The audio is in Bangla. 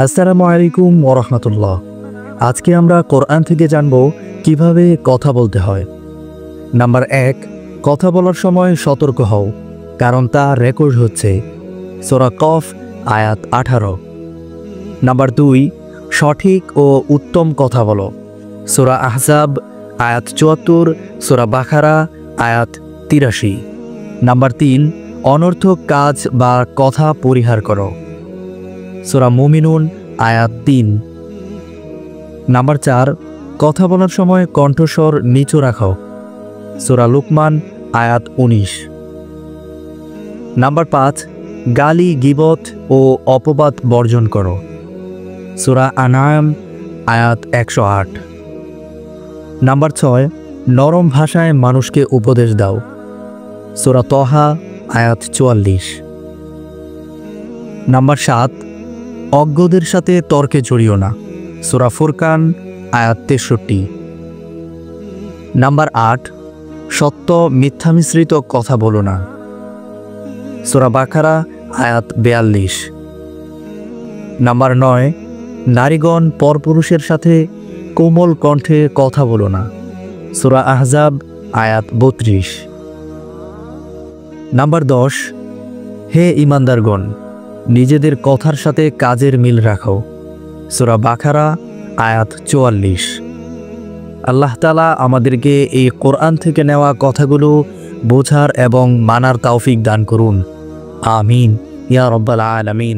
আসসালামু আলাইকুম ওয়া রাহমাতুল্লাহ। আজকে আমরা কোরআন থেকে জানব কিভাবে কথা বলতে হয়। নাম্বার 1, কথা বলার সময় সতর্ক হও, কারণ তা রেকর্ড হচ্ছে। সূরা কফ আয়াত 18। নাম্বার 2, সঠিক ও উত্তম কথা বলো। সূরা আহজাব আয়াত 74, সূরা বাকারা আয়াত 83। নাম্বার 3, অনর্থক কাজ বা কথা পরিহার করো। সূরা মুমিনুন আয়াত 3। নাম্বার 4, কথা বলার সময় কণ্ঠস্বর নিচু রাখো। সূরা লুকমান আয়াত 19। নাম্বার 5, গালি গীবত ও অপবাদ বর্জন করো। সূরা আনআম আয়াত 108। নাম্বার 6, নরম ভাষায় মানুষকে উপদেশ দাও। সূরা তহা আয়াত 44। নাম্বার 7, অজ্ঞদের সাথে তর্কে জড়িও না। সূরা ফুরকান আয়াত 63। নাম্বার 8, সত্য মিথ্যা মিশ্রিত কথা বলো না। সূরা বাকারা আয়াত 42। নাম্বার 9, নারীগণ পরপুরুষের সাথে কোমল কণ্ঠে কথা বলো না। সূরা আহজাব আয়াত 32। নাম্বার 10, হে ঈমানদারগণ, নিজেদের কথার সাথে কাজের মিল রাখো। সূরা বাকারা আয়াত 44। আল্লাহ তাআলা আমাদেরকে এই কোরআন থেকে নেওয়া কথাগুলো বোঝার এবং মানার তৌফিক দান করুন। আমিন ইয়া রাব্বাল আলামিন।